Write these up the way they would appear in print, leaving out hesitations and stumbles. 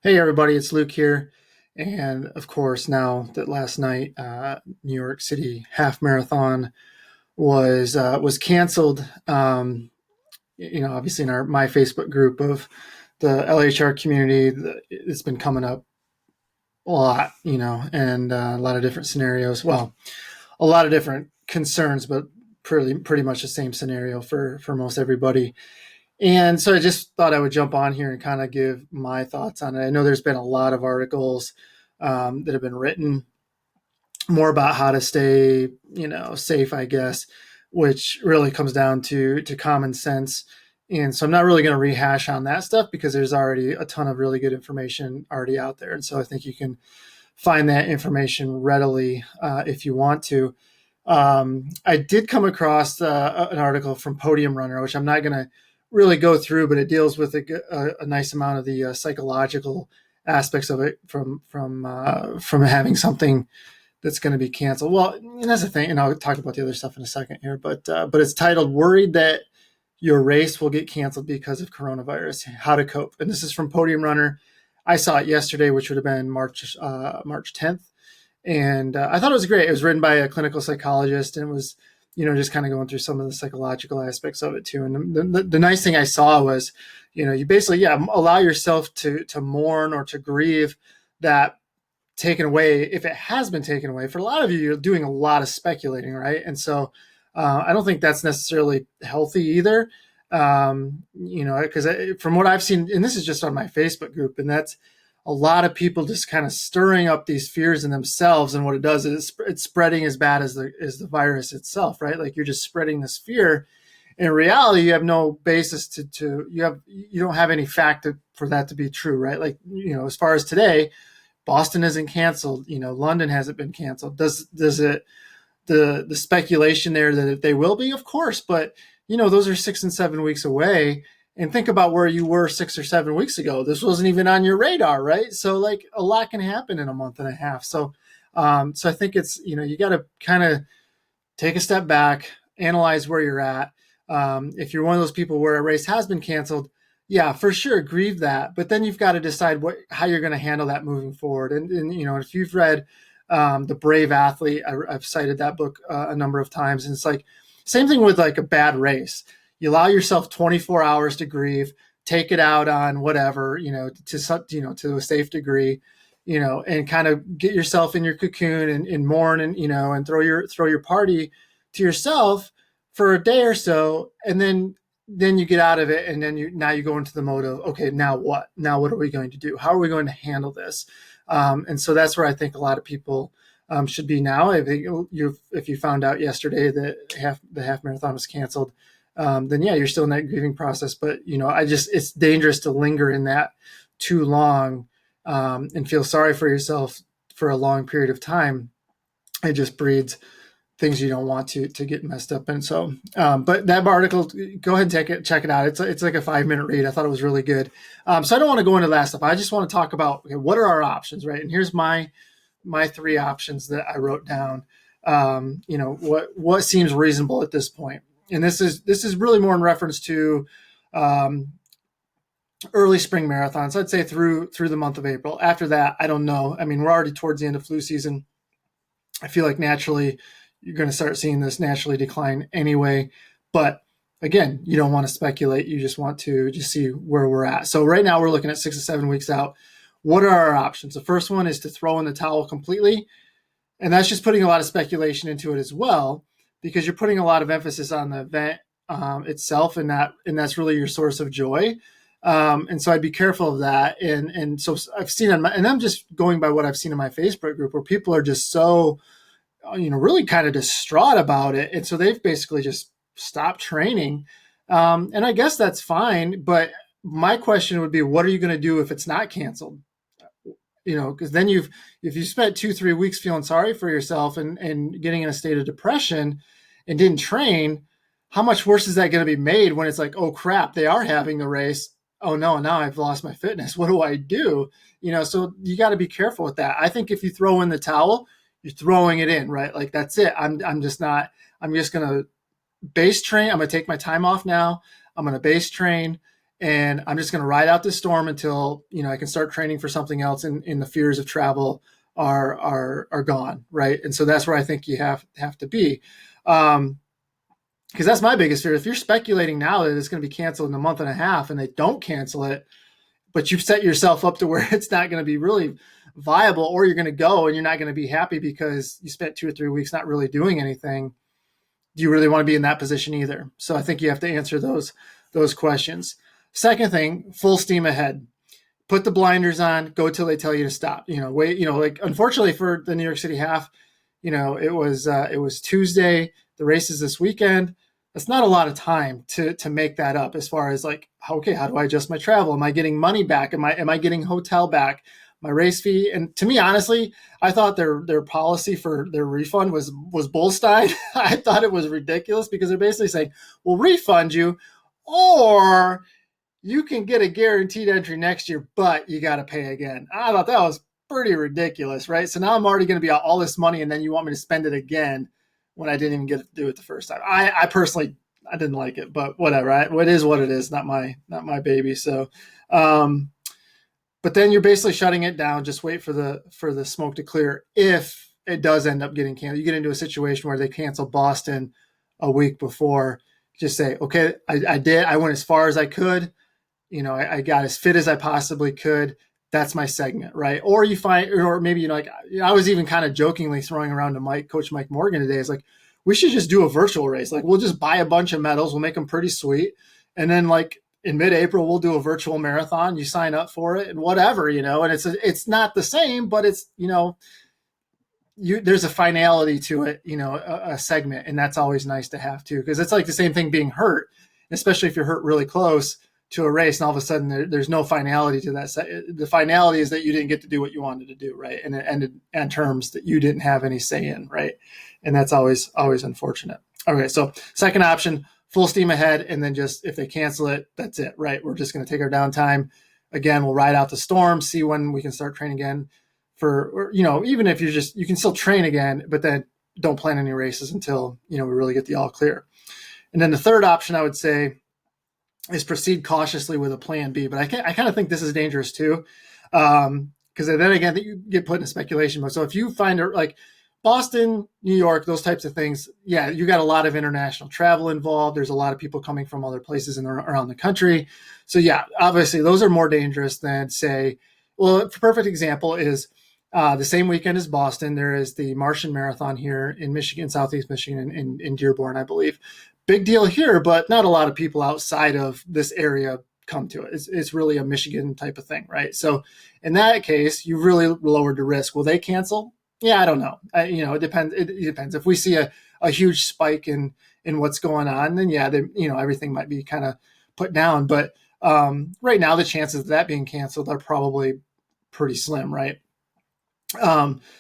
Hey everybody, it's Luke here. And of course, now that last night New York City half marathon was canceled, obviously in our my Facebook group of the LHR community, it's been coming up a lot, and a lot of different scenarios. Well, a lot of different concerns, but pretty much the same scenario for most everybody. And so I just thought I would jump on here and kind of give my thoughts on it. I know there's been a lot of articles that have been written more about how to stay, safe, I guess, which really comes down to common sense. And so I'm not really going to rehash on that stuff because there's already a ton of really good information already out there. And so I think you can find that information readily if you want to. I did come across an article from Podium Runner, which I'm not going to really go through, but it deals with a nice amount of the psychological aspects of it from having something that's going to be canceled. Well, and that's the thing, and I'll talk about the other stuff in a second here. But it's titled "Worried That Your Race Will Get Canceled Because of Coronavirus: How to Cope." And this is from Podium Runner. I saw it yesterday, which would have been March 10th, and I thought it was great. It was written by a clinical psychologist, and it was, just kind of going through some of the psychological aspects of it too. And the nice thing I saw was, you basically, allow yourself to mourn or to grieve that taken away, if it has been taken away. For a lot of you, you're doing a lot of speculating, right? And so I don't think that's necessarily healthy either. Because from what I've seen, and this is just on my Facebook group, and that's a lot of people just kind of stirring up these fears in themselves. And what it does is it's spreading as bad as the virus itself, right? Like you're just spreading this fear. In reality, you have no basis you don't have any fact for that to be true, right? Like, as far as today, Boston isn't canceled. London hasn't been canceled. Does it, the speculation there that they will be? Of course, but those are 6 and 7 weeks away. And think about where you were 6 or 7 weeks ago. This wasn't even on your radar, right? So like a lot can happen in a month and a half. So I think it's, you got to kind of take a step back, analyze where you're at. If you're one of those people where a race has been canceled, yeah, for sure, grieve that. But then you've got to decide how you're going to handle that moving forward. And if you've read The Brave Athlete, I've cited that book a number of times. And it's like, same thing with like a bad race. You allow yourself 24 hours to grieve, take it out on whatever, to a safe degree, and kind of get yourself in your cocoon and mourn and throw your party to yourself for a day or so. And then you get out of it, and then you go into the mode of, okay, now what? Now what are we going to do? How are we going to handle this? And so that's where I think a lot of people should be now. I think if you found out yesterday that the half marathon was canceled, then yeah, you're still in that grieving process. But it's dangerous to linger in that too long and feel sorry for yourself for a long period of time. It just breeds things you don't want to get messed up. And so, but that article, go ahead and check it out. It's like a 5-minute read. I thought it was really good. So I don't want to go into that stuff. I just want to talk about, okay, what are our options, right? And here's my 3 options that I wrote down. What seems reasonable at this point. And this is really more in reference to early spring marathons. I'd say through the month of April. After that, I don't know. I mean, we're already towards the end of flu season. I feel like naturally you're going to start seeing this naturally decline anyway. But again, you don't want to speculate. You just want to just see where we're at. So right now we're looking at 6 to 7 weeks out. What are our options? The first one is to throw in the towel completely. And that's just putting a lot of speculation into it as well, because you're putting a lot of emphasis on the event itself, and that's really your source of joy. And so I'd be careful of that. And so I've seen, and I'm just going by what I've seen in my Facebook group, where people are just so, really kind of distraught about it. And so they've basically just stopped training. And I guess that's fine. But my question would be, what are you going to do if it's not canceled? Because then if you spent 2-3 weeks feeling sorry for yourself and getting in a state of depression and didn't train, how much worse is that going to be made when it's like, oh crap, they are having the race. Oh no, now I've lost my fitness. What do I do? So you got to be careful with that. I think if you throw in the towel, you're throwing it in, right? Like that's it. I'm just going to base train. I'm going to take my time off now. I'm going to base train. and I'm just going to ride out this storm until, I can start training for something else, and the fears of travel are gone, right? And so that's where I think you have to be. Because that's my biggest fear. If you're speculating now that it's going to be canceled in a month and a half and they don't cancel it, but you've set yourself up to where it's not going to be really viable, or you're going to go and you're not going to be happy because you spent 2 or 3 weeks not really doing anything, do you really want to be in that position either? So I think you have to answer those questions. Second thing, full steam ahead. Put the blinders on, go till they tell you to stop. Wait, like unfortunately for the New York City half, it was Tuesday. The race is this weekend. That's not a lot of time to make that up as far as like, okay, how do I adjust my travel? Am I getting money back? Am I getting hotel back? My race fee? And to me, honestly, I thought their policy for their refund was bullstein. I thought it was ridiculous because they're basically saying, we'll refund you, or you can get a guaranteed entry next year, but you got to pay again. I thought that was pretty ridiculous, right? So now I'm already going to be out all this money, and then you want me to spend it again when I didn't even get to do it the first time. I personally, I didn't like it, but whatever. It is what it is. Not my baby. So, but then you're basically shutting it down. Just wait for the smoke to clear. If it does end up getting canceled, you get into a situation where they cancel Boston a week before. Just say, okay, I went as far as I could. I got as fit as I possibly could. That's my segment, right? Or you find, or maybe, like I was even kind of jokingly throwing around to Coach Mike Morgan today. It's like, we should just do a virtual race. Like, we'll just buy a bunch of medals. We'll make them pretty sweet. And then like in mid-April, we'll do a virtual marathon. You sign up for it and whatever, and it's not the same, but it's, there's a finality to it, a segment. And that's always nice to have too, because it's like the same thing being hurt, especially if you're hurt really close to a race, and all of a sudden there's no finality to that. The finality is that you didn't get to do what you wanted to do, right? And it ended on terms that you didn't have any say in, right? And that's always unfortunate. Okay, so second option, full steam ahead, and then just if they cancel it, that's it, right? We're just going to take our downtime. Again, we'll ride out the storm, see when we can start training again. Even if you can still train again, but then don't plan any races until we really get the all clear. And then the third option, I would say, is proceed cautiously with a plan B. But I kind of think this is dangerous too, because then again, you get put in a speculation mode. So if you find like Boston, New York, those types of things, yeah, you got a lot of international travel involved. There's a lot of people coming from other places around the country. So yeah, obviously those are more dangerous than say, well, a perfect example is the same weekend as Boston, there is the Martian Marathon here in Michigan, Southeast Michigan, in Dearborn, I believe. Big deal here, but not a lot of people outside of this area come to it. It's really a Michigan type of thing, right? So in that case, you really lowered the risk. Will they cancel? Yeah, I don't know. It depends. It depends. If we see a huge spike in what's going on, then yeah, everything might be kind of put down. But right now, the chances of that being canceled are probably pretty slim, right?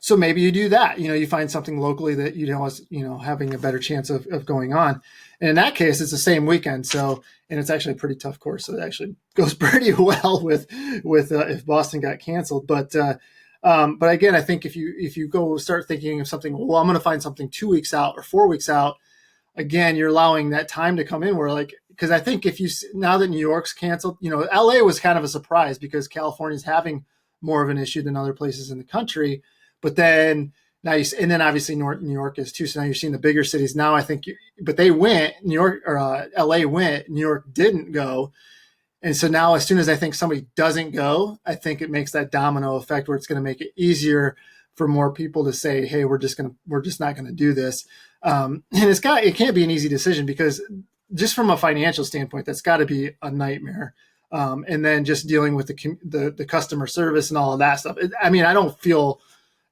So maybe you do that, you find something locally that is, having a better chance of going on. And in that case, it's the same weekend. So, and it's actually a pretty tough course. So it actually goes pretty well with if Boston got canceled. But again, I think if you go start thinking of something, well, I'm going to find something 2 weeks out or 4 weeks out, again, you're allowing that time to come in where because I think now that New York's canceled, LA was kind of a surprise because California's having more of an issue than other places in the country. But then now and then obviously New York is too. So now you're seeing the bigger cities. Now I think, but they went, New York or LA went, New York didn't go. And so now as soon as I think somebody doesn't go, I think it makes that domino effect where it's going to make it easier for more people to say, hey, we're just not going to do this. And it can't be an easy decision because just from a financial standpoint, that's got to be a nightmare. And then just dealing with the customer service and all of that stuff. I don't feel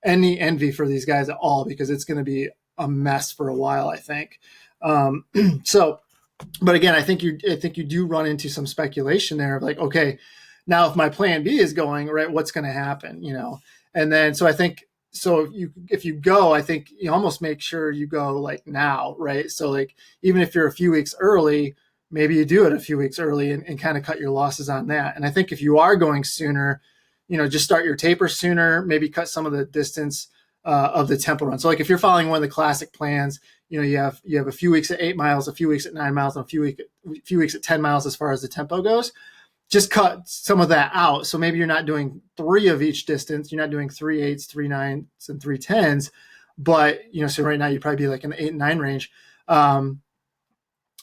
any envy for these guys at all because it's going to be a mess for a while, I think. But again, I think you do run into some speculation there of like, okay, now if my plan B is going right, what's going to happen, And then so I think if you go, I think you almost make sure you go like now, right? So like even if you're a few weeks early, maybe you do it a few weeks early and kind of cut your losses on that. And I think if you are going sooner, just start your taper sooner, maybe cut some of the distance of the tempo run. So like if you're following one of the classic plans, you have a few weeks at 8 miles, a few weeks at 9 miles, and a few weeks at 10 miles as far as the tempo goes. Just cut some of that out. So maybe you're not doing 3 of each distance. You're not doing 3 8s, 3 9s, and 3 10s. But, so right now you'd probably be like in the 8 and 9 range.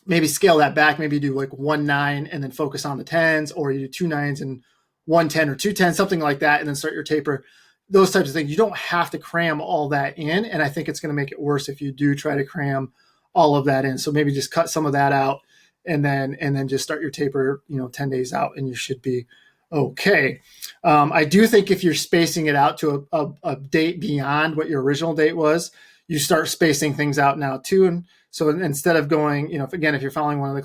Maybe scale that back. Maybe do like 1 9 and then focus on the 10s, or you do 2 9s and 1 10 or 2 10s, something like that, and then start your taper. Those types of things. You don't have to cram all that in. And I think it's going to make it worse if you do try to cram all of that in. So maybe just cut some of that out and then just start your taper, 10 days out, and you should be okay. I do think if you're spacing it out to a date beyond what your original date was, you start spacing things out now too. And so instead of going, if you're following one of the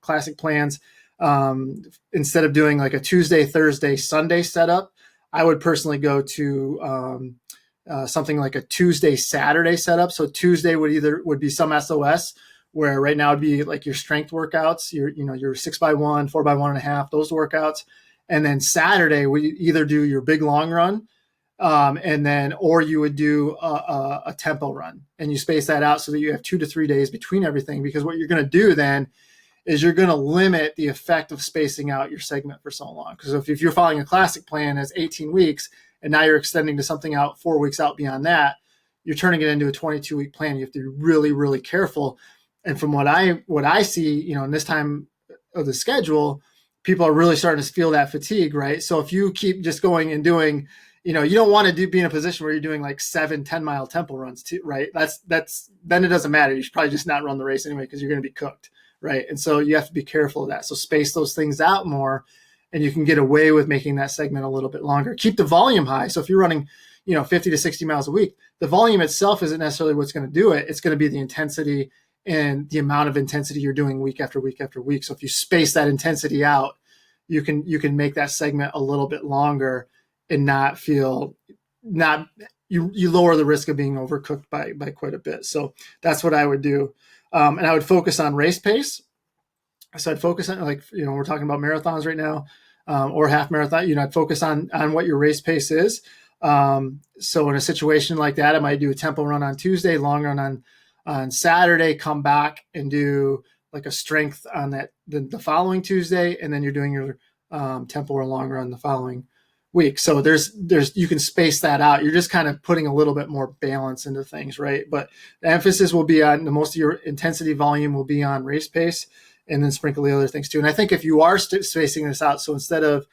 classic plans, instead of doing like a Tuesday, Thursday, Sunday setup, I would personally go to something like a Tuesday, Saturday setup. So Tuesday would be some SOS, where right now it'd be like your strength workouts, your 6x1, 4x1.5, those workouts. And then Saturday, we either do your big long run, or you would do a tempo run, and you space that out so that you have 2 to 3 days between everything. Because what you're going to do then is you're going to limit the effect of spacing out your segment for so long. Because if you're following a classic plan as 18 weeks, and now you're extending to something out 4 weeks out beyond that, you're turning it into a 22-week plan. You have to be really, really careful. And from what I see, in this time of the schedule, people are really starting to feel that fatigue, right? So if you keep just going and doing, you don't want to be in a position where you're doing like 7 10-mile tempo runs too, right? Then it doesn't matter. You should probably just not run the race anyway, because you're going to be cooked, right? And so you have to be careful of that. So space those things out more, and you can get away with making that segment a little bit longer. Keep the volume high. So if you're running, 50 to 60 miles a week, the volume itself isn't necessarily what's going to do it. It's going to be the intensity and the amount of intensity you're doing week after week after week. So if you space that intensity out, you can make that segment a little bit longer and you lower the risk of being overcooked by quite a bit. So that's what I would do. And I would focus on race pace. So I'd focus on, we're talking about marathons right now, or half marathon, I'd focus on what your race pace is. So in a situation like that, I might do a tempo run on Tuesday, long run on Saturday, come back and do like a strength on that the following Tuesday, and then you're doing your tempo or long run the following week. So there's you can space that out. You're just kind of putting a little bit more balance into things, right? But the emphasis will be on most of your intensity volume will be on race pace, and then sprinkle the other things too. And I think if you are spacing this out, so instead of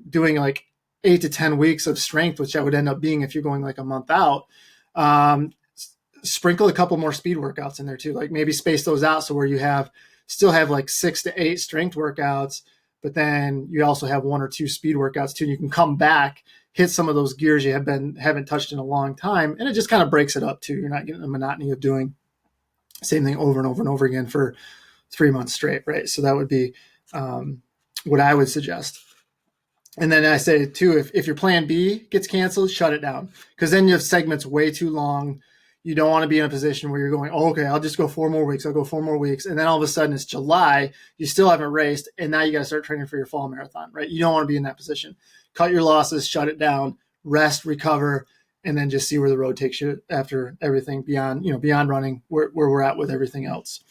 doing like 8 to 10 weeks of strength, which that would end up being if you're going like a month out, sprinkle a couple more speed workouts in there too. Like maybe space those out so where you still have like 6 to 8 strength workouts, but then you also have 1 or 2 speed workouts too. And you can come back, hit some of those gears you haven't touched in a long time, and it just kind of breaks it up too. You're not getting the monotony of doing the same thing over and over and over again for 3 months straight, right? So that would be what I would suggest. And then I say too, if your plan B gets canceled, shut it down, because then you have segments way too long. You don't want to be in a position where you're going, oh, okay, I'll just go 4 more weeks. I'll go 4 more weeks. And then all of a sudden it's July, you still haven't raced, and now you got to start training for your fall marathon, right? You don't want to be in that position. Cut your losses, shut it down, rest, recover, and then just see where the road takes you after everything beyond running, where we're at with everything else.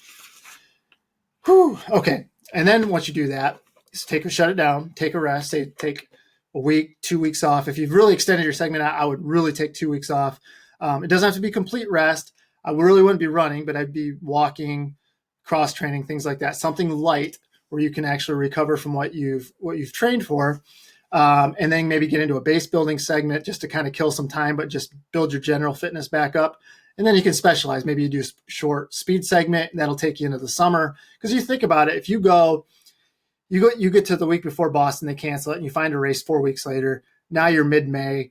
Whew, okay. And then once you do that, shut it down, take a rest, say take a week, 2 weeks off. If you've really extended your segment out, I would really take 2 weeks off. It doesn't have to be complete rest. I really wouldn't be running, but I'd be walking, cross training, things like that. Something light where you can actually recover from what you've trained for, and then maybe get into a base building segment just to kind of kill some time, but just build your general fitness back up. And then you can specialize. Maybe you do a short speed segment, and that'll take you into the summer. Because you think about it, if you get to the week before Boston, they cancel it, and you find a race 4 weeks later. Now you're mid-May.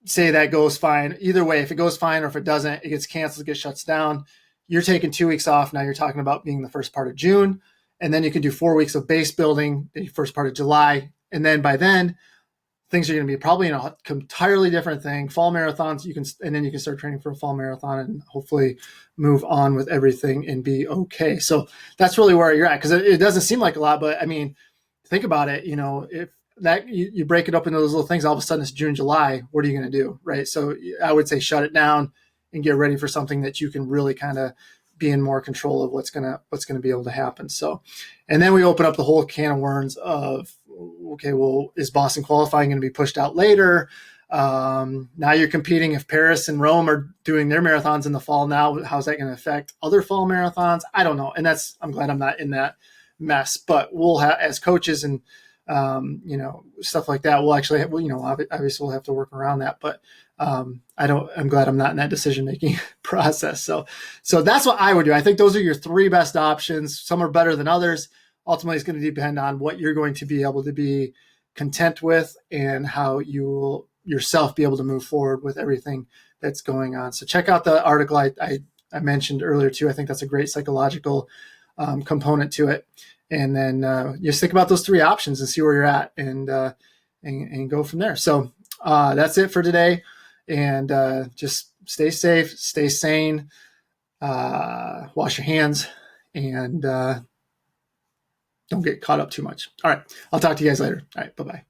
Say that goes fine. Either way, if it goes fine or if it doesn't, it gets canceled, it gets shuts down. You're taking 2 weeks off. Now you're talking about being the first part of June. And then you can do 4 weeks of base building, the first part of July. And then by then, things are going to be probably in an entirely different thing. Fall marathons, and then you can start training for a fall marathon and hopefully move on with everything and be okay. So that's really where you're at, because it doesn't seem like a lot, but I mean, think about it. If that you break it up into those little things, all of a sudden it's June, July. What are you going to do, right? So I would say shut it down and get ready for something that you can really kind of be in more control of what's gonna be able to happen. So, and then we open up the whole can of worms of, okay, well, is Boston qualifying going to be pushed out later? Now you're competing. If Paris and Rome are doing their marathons in the fall now, how's that going to affect other fall marathons? I don't know. And I'm glad I'm not in that mess, but we'll have, as coaches and, stuff like that, we'll actually have, obviously we'll have to work around that, but I'm glad I'm not in that decision-making process. So that's what I would do. I think those are your three best options. Some are better than others. Ultimately, it's going to depend on what you're going to be able to be content with and how you will yourself be able to move forward with everything that's going on. So check out the article I mentioned earlier too. I think that's a great psychological component to it. And then just think about those three options and see where you're at and go from there. So that's it for today. And just stay safe, stay sane, wash your hands, and don't get caught up too much. All right. I'll talk to you guys later. All right. Bye-bye.